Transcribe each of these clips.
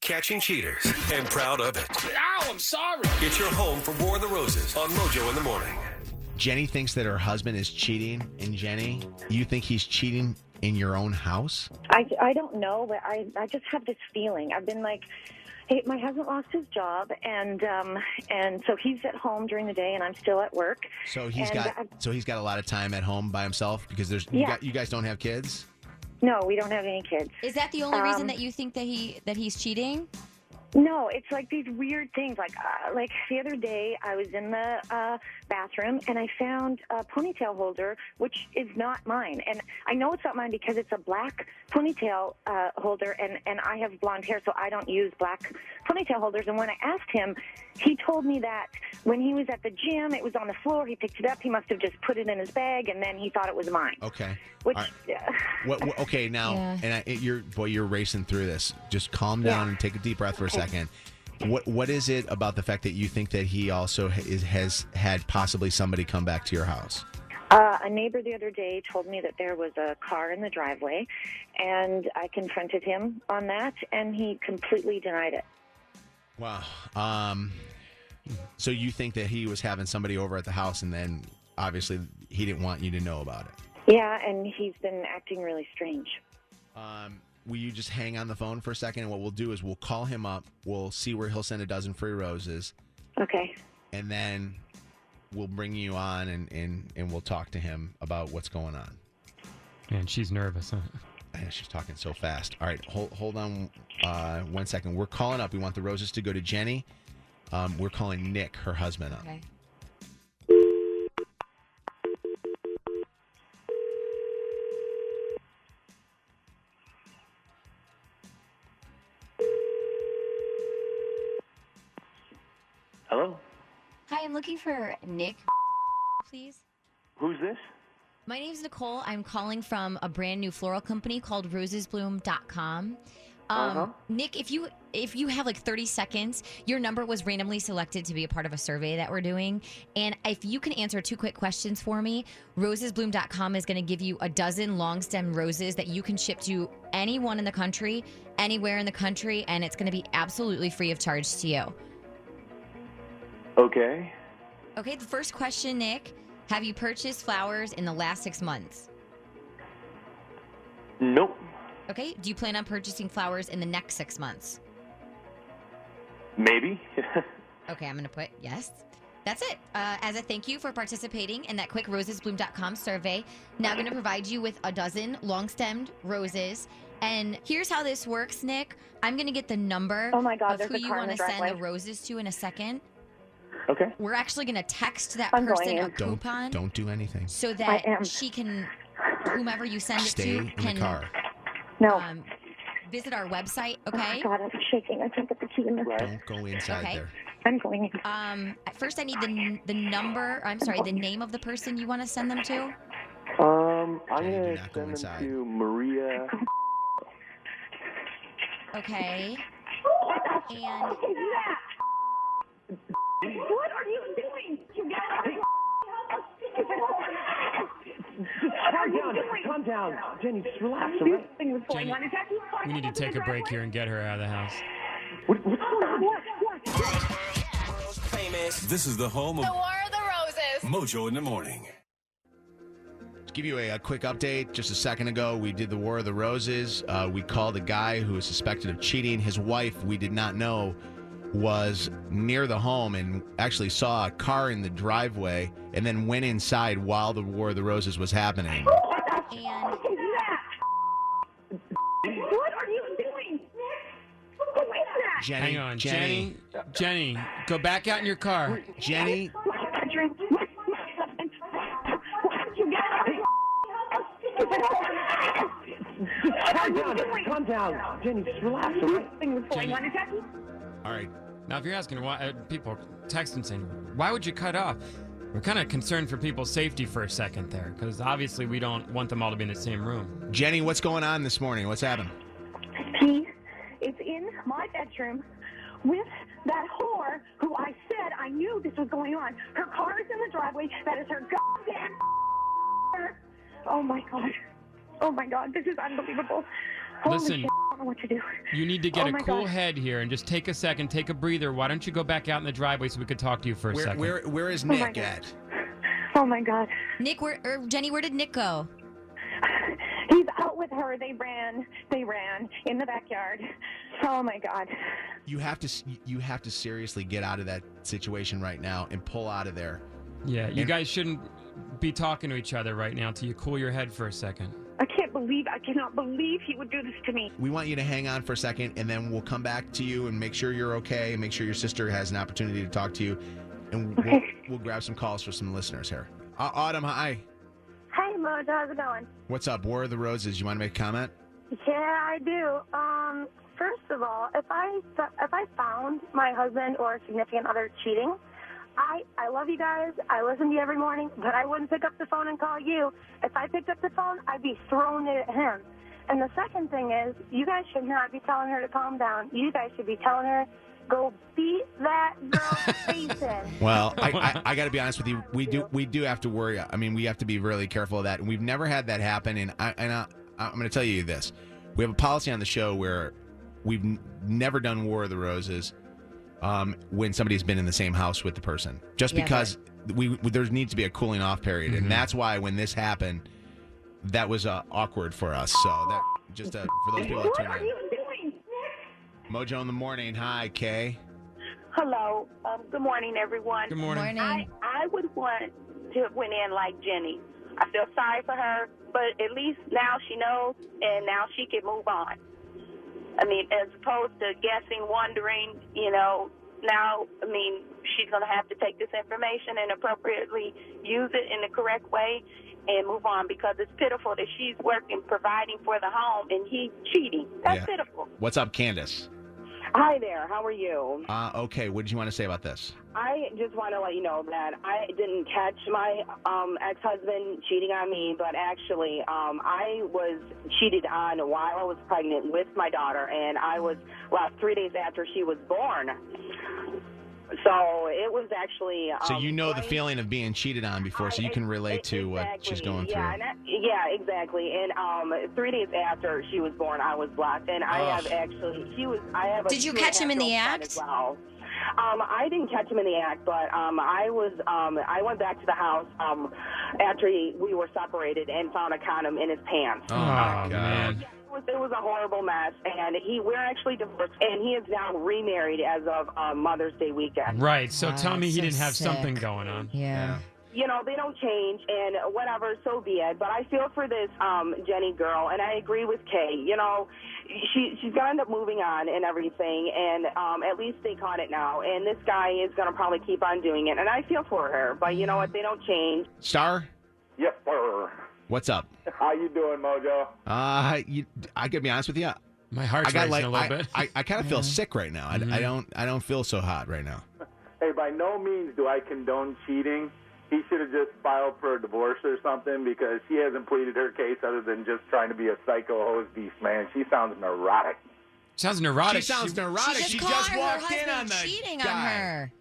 Catching cheaters and proud of it. Ow, I'm sorry. It's your home for War of the Roses on Mojo in the Morning. Jenny thinks that her husband is cheating. And Jenny, you think he's cheating in your own house? I don't know, but I just have this feeling. I've been like, hey, my husband lost his job, and so he's at home during the day, and I'm still at work. So he's got a lot of time at home by himself because you guys don't have kids? No, we don't have any kids. Is that the only reason that you think that he's cheating? No, it's like these weird things. Like the other day, I was in the bathroom and I found a ponytail holder, which is not mine. And I know it's not mine because it's a black ponytail holder, and I have blonde hair, so I don't use black ponytail holders. And when I asked him, he told me that when he was at the gym, it was on the floor. He picked it up. He must have just put it in his bag, and then he thought it was mine. Okay. Which, What, okay, now, Yeah. and you're racing through this. Just calm down and take a deep breath for a second. What is it about the fact that you think that he also has had possibly somebody come back to your house? A neighbor the other day told me that there was a car in the driveway, and I confronted him on that, and he completely denied it. Wow. So you think that he was having somebody over at the house, and then obviously he didn't want you to know about it? Yeah, and he's been acting really strange. Will you just hang on the phone for a second? And what we'll do is we'll call him up. We'll see where he'll send a dozen free roses. Okay. And then we'll bring you on and we'll talk to him about what's going on. Man, she's nervous, huh? She's talking so fast. All right, hold on 1 second. We're calling up. We want the roses to go to Jenny. We're calling Nick, her husband, up. Okay. Hello? Hi, I'm looking for Nick, please. Who's this? My name's Nicole. I'm calling from a brand new floral company called rosesbloom.com. Nick, if you have like 30 seconds, your number was randomly selected to be a part of a survey that we're doing. And if you can answer 2 quick questions for me, rosesbloom.com is going to give you a dozen long stem roses that you can ship to anyone in the country, anywhere in the country, and it's going to be absolutely free of charge to you. Okay. Okay, the first question, Nick. Have you purchased flowers in the last 6 months? Nope. Okay, do you plan on purchasing flowers in the next 6 months? Maybe. Okay, I'm going to put yes. That's it. As a thank you for participating in that quick rosesbloom.com survey, now going to provide you with a dozen long-stemmed roses. And here's how this works, Nick. I'm going to get the number Oh my God, of there's who a you car in want the to send driveway. the roses to in a second. Okay. We're actually going to text that I'm going person a in. coupon Don't do anything. so I that am. she can, whomever you send it Stay to, in can the car. No. Visit our website, Oh my okay? God, I'm shaking. I can't get the key in the Don't go inside Okay. there. I'm going in. First, I need the number. I'm sorry, the name of the person you want to send them to. I'm Jenny, do going to not go send them inside. to Maria. Okay. And What are you doing? You guys Calm down. Jenny, just relax, all right? thing was going Jenny, on. Is that you We need to take a break here and get her out of the house. What's going on? What? This is the home of War of the Roses. Mojo in the Morning. To give you a quick update, just a second ago, we did the War of the Roses. We called a guy who was suspected of cheating. His wife, we did not know, was near the home and actually saw a car in the driveway and then went inside while the War of the Roses was happening. And What are you doing? Who is that? Jenny, Hang on, Jenny, go back out in your car. Jenny, Bedroom. Calm down. Jenny, just relax, all right? Thing was going on. Is that you? all right. Now, if you're asking why, people texting saying, why would you cut off? We're kind of concerned for people's safety for a second there, because obviously we don't want them all to be in the same room. Jenny, what's going on this morning? What's happened? He is in my bedroom with that whore who I said I knew this was going on. Her car is in the driveway. That is her goddamn. Oh my God. Oh my God. This is unbelievable. Holy Listen, shit. know what to do. You need to get Oh a my cool God. head here and just take a second, take a breather. Why don't you go back out in the driveway so we could talk to you for a second? Where is my Nick God. at? Oh my God. Nick, Jenny, where did Nick go? He's out with her. They ran in the backyard. Oh my God. You have to seriously get out of that situation right now and pull out of there. Yeah, you guys shouldn't be talking to each other right now till you cool your head for a second. I cannot believe he would do this to me. We want you to hang on for a second, and then we'll come back to you and make sure you're okay, and make sure your sister has an opportunity to talk to you, and we'll grab some calls for some listeners here. Autumn, hi. Hey, Mojo, how's it going? What's up? War of the Roses. You want to make a comment? Yeah, I do. First of all, if I found my husband or significant other cheating, I love you guys. I listen to you every morning, but I wouldn't pick up the phone and call you. If I picked up the phone, I'd be throwing it at him. And the second thing is, you guys should not be telling her to calm down. You guys should be telling her, go beat that girl's face in. Well, I got to be honest with you. We do have to worry. I mean, we have to be really careful of that. And we've never had that happen. And I'm going to tell you this: we have a policy on the show where we've never done War of the Roses when somebody's been in the same house with the person, just because there needs to be a cooling off period, and that's why when this happened, that was awkward for us. So that just for those people that What tune are in. you doing? Mojo in the morning. Hi, Kay. Hello. Good morning, everyone. Good morning. I would want to have went in like Jenny. I feel sorry for her, but at least now she knows, and now she can move on. I mean, as opposed to guessing, wondering, now, I mean, she's going to have to take this information and appropriately use it in the correct way and move on, because it's pitiful that she's working, providing for the home, and he's cheating. That's pitiful. What's up, Candace? Hi there. How are you? Okay. What did you want to say about this? I just want to let you know that I didn't catch my ex-husband cheating on me, but actually I was cheated on while I was pregnant with my daughter, and I was left 3 days after she was born. So it was actually... So you know the feeling of being cheated on before, so you can relate to what she's going through. Yeah, exactly. And 3 days after she was born, I was blocked, and I have actually... Did you catch him in the act? As well. I didn't catch him in the act, but I went back to the house after we were separated and found a condom in his pants. Oh, my God. Man. It was a horrible mess, and we're actually divorced, and he is now remarried as of Mother's Day weekend. Right, so Wow, tell me he so didn't have sick. something going on. Yeah. You know, they don't change, and whatever, so be it. But I feel for this Jenny girl, and I agree with Kay. You know, she's going to end up moving on and everything, and at least they caught it now. And this guy is going to probably keep on doing it, and I feel for her. But you know what? They don't change. Star, Yes, sir. what's up? How you doing, Mojo? I gotta be honest with you. My heart's racing a little bit. I kind of feel sick right now. I don't feel so hot right now. Hey, by no means do I condone cheating. He should have just filed for a divorce or something, because she hasn't pleaded her case other than just trying to be a psycho hose beast, man. She sounds neurotic. Sounds neurotic. She sounds neurotic. She She just caught her walked husband in on the cheating guy. on her.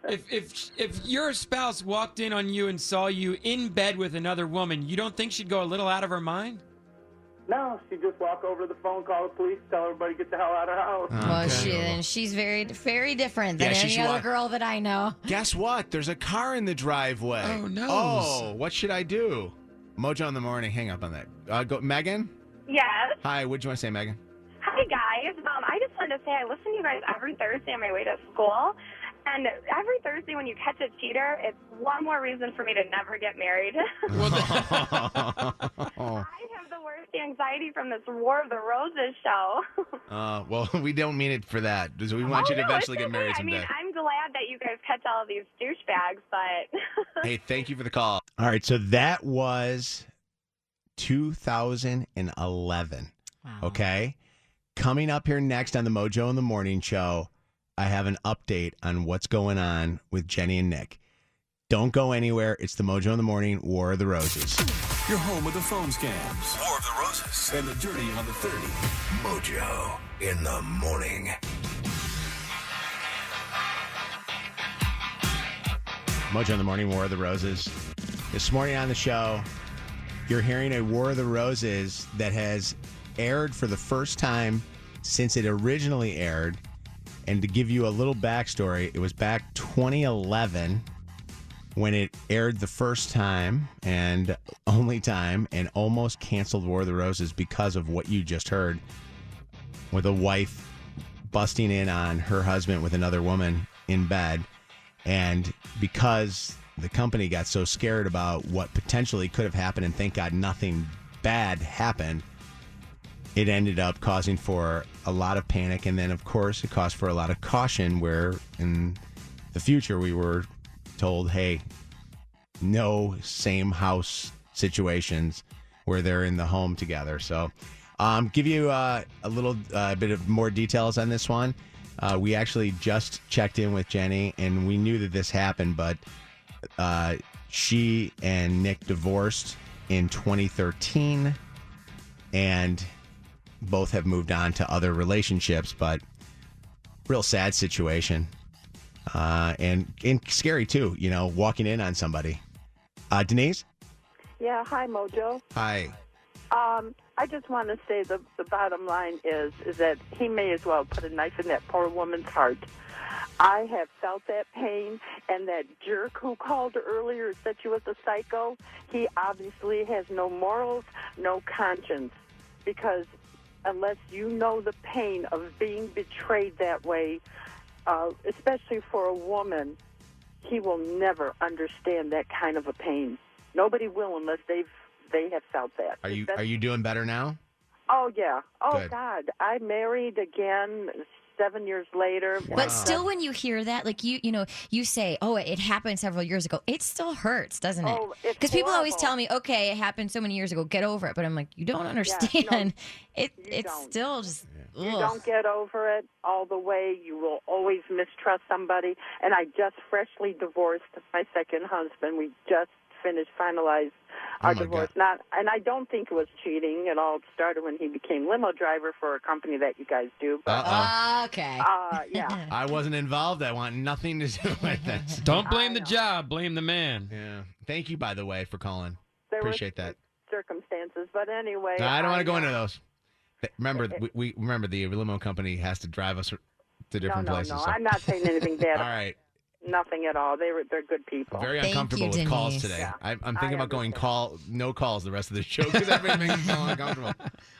If your spouse walked in on you and saw you in bed with another woman, you don't think she'd go a little out of her mind? No, she just walk over to the phone, call the police, tell everybody to get the hell out of her house. Well, she's very, very different than Yeah, she any should other walk- girl that I know. Guess what? There's a car in the driveway. Oh, no. Oh, what should I do? Mojo in the morning. Hang up on that. Go, Megan. Yes. Hi. What did you want to say, Megan? Hi, guys. I just wanted to say I listen to you guys every Thursday on my way to school. And every Thursday when you catch a cheater, it's one more reason for me to never get married. I have the worst anxiety from this War of the Roses show. Well, we don't mean it for that. We want you to no, eventually it's get married okay. someday. I mean, I'm glad that you guys catch all of these douchebags, but... Hey, thank you for the call. All right, so that was 2011. Wow. Okay? Coming up here next on the Mojo in the Morning Show, I have an update on what's going on with Jenny and Nick. Don't go anywhere. It's the Mojo in the Morning War of the Roses. Your home of the phone scams. War of the Roses. And the Dirty on the 30. Mojo in the morning. Mojo in the Morning War of the Roses. This morning on the show, you're hearing a War of the Roses that has aired for the first time since it originally aired. And to give you a little backstory, it was back 2011 when it aired the first time and only time, and almost canceled War of the Roses because of what you just heard, with a wife busting in on her husband with another woman in bed. And because the company got so scared about what potentially could have happened, and thank God nothing bad happened, it ended up causing for a lot of panic. And then, of course, it caused for a lot of caution, where in the future we were told, hey, no same house situations where they're in the home together. So give you a little bit of more details on this one. We actually just checked in with Jenny, and we knew that this happened, but she and Nick divorced in 2013, and both have moved on to other relationships, but real sad situation. And scary too, walking in on somebody. Denise? Yeah, hi, Mojo. Hi. I just want to say the bottom line is that he may as well put a knife in that poor woman's heart. I have felt that pain, and that jerk who called earlier said she was a psycho, he obviously has no morals, no conscience, because unless you know the pain of being betrayed that way, especially for a woman, he will never understand that kind of a pain. Nobody will unless they have felt that. Are you doing better now? Oh, yeah. Oh, Good. God. I married again 7 years later. Wow. But still, when you hear that, like you say, "Oh, it happened several years ago." It still hurts, doesn't it? Oh, it's Because people always horrible. tell me, "Okay, it happened so many years ago. Get over it." But I'm like, you don't understand. It's don't. still just. You ugh. don't get over it all the way. You will always mistrust somebody. And I just freshly divorced my second husband. We just finalized our my divorce. God. And I don't think it was cheating. It all started when he became limo driver for a company that you guys do. But Okay. yeah. I wasn't involved. I want nothing to do with this. Don't blame the job, blame the man. Yeah. Thank you, by the way, for calling. There were Appreciate that. circumstances. But anyway. No, I don't want to go into know. those. Remember, we remember the limo company has to drive us to different places. No, so- I'm not saying anything bad. All right. Nothing at all. They're good people. Very Thank uncomfortable you, with calls Denise. today. Yeah, I'm thinking about going understand. no calls the rest of the show because everything makes me feel uncomfortable.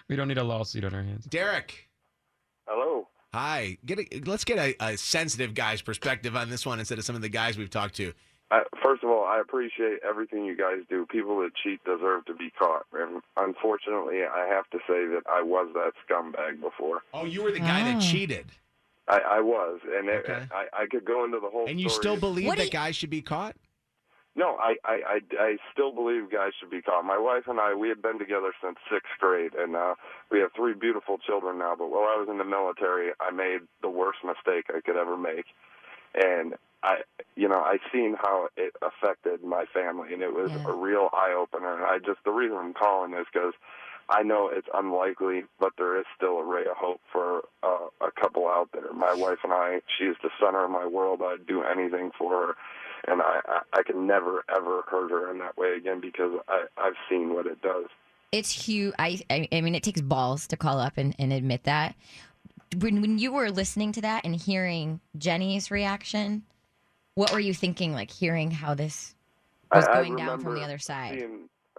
We don't need a lawsuit on our hands. Derek. Hello. Hi. Let's get a sensitive guy's perspective on this one instead of some of the guys we've talked to. First of all, I appreciate everything you guys do. People that cheat deserve to be caught. And unfortunately, I have to say that I was that scumbag before. Oh, you were the guy that cheated. I was. And Okay. I could go into the whole And you story. still believe What do that you- guys should be caught? No, I still believe guys should be caught. My wife and I, we had been together since 6th grade, and we have 3 beautiful children now. But while I was in the military, I made the worst mistake I could ever make. And I seen how it affected my family, and it was a real eye-opener. And the reason I'm calling is because I know it's unlikely, but there is still a ray of hope for a couple out there. My wife and I, she is the center of my world. I'd do anything for her, and I can never, ever hurt her in that way again because I've seen what it does. It's huge. I mean, it takes balls to call up and admit that. When you were listening to that and hearing Jenny's reaction, what were you thinking, like hearing how this was going down from the other side?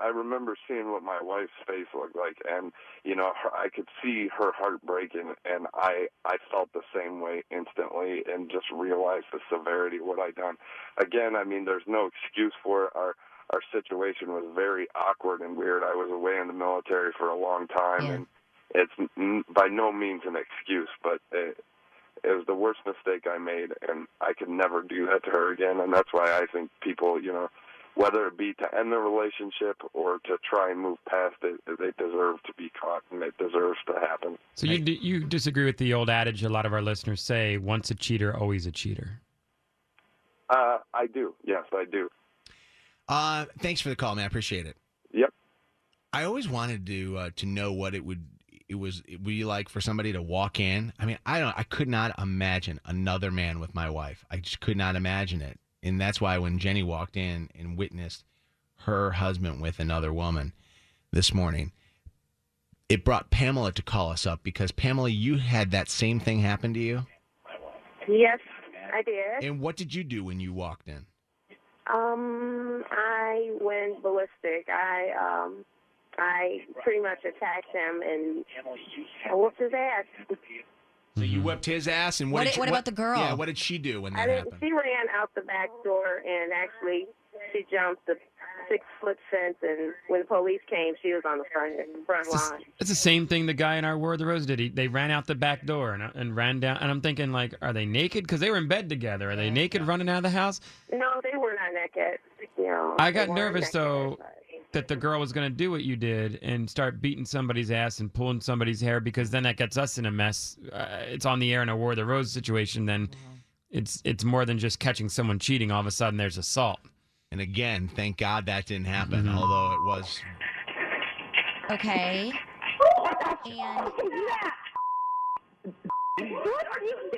I remember seeing what my wife's face looked like, and I could see her heart breaking, and I felt the same way instantly, and just realized the severity of what I'd done. Again, I mean, there's no excuse for it. Our situation was very awkward and weird. I was away in the military for a long time, and it's by no means an excuse, but it was the worst mistake I made, and I could never do that to her again. And that's why I think people, whether it be to end the relationship or to try and move past it, they deserve to be caught, and it deserves to happen. So you disagree with the old adage a lot of our listeners say, once a cheater, always a cheater? I do. Yes, I do. Thanks for the call, man. I appreciate it. Yep. I always wanted to know what it would be like for somebody to walk in. I mean, I could not imagine another man with my wife. I just could not imagine it. And that's why when Jenny walked in and witnessed her husband with another woman this morning, it brought Pamela to call us up because, Pamela, you had that same thing happen to you? Yes, I did. And what did you do when you walked in? I went ballistic. I pretty much attacked him and I whooped his ass. So you whipped his ass, and what about the girl? Yeah, what did she do when that happened? She ran out the back door and actually she jumped the 6-foot fence, and when the police came, she was on the front line. It's the same thing the guy in our War of the Rose did. They ran out the back door and ran down. And I'm thinking, like, are they naked? Because they were in bed together. Are they naked running out of the house? No, they were not naked. You know, I got nervous, though, that the girl was going to do what you did and start beating somebody's ass and pulling somebody's hair, because then that gets us in a mess. It's on the air in a War of the Rose situation. Then it's more than just catching someone cheating. All of a sudden, there's assault. And again, thank God that didn't happen, although it was. Okay. And What are you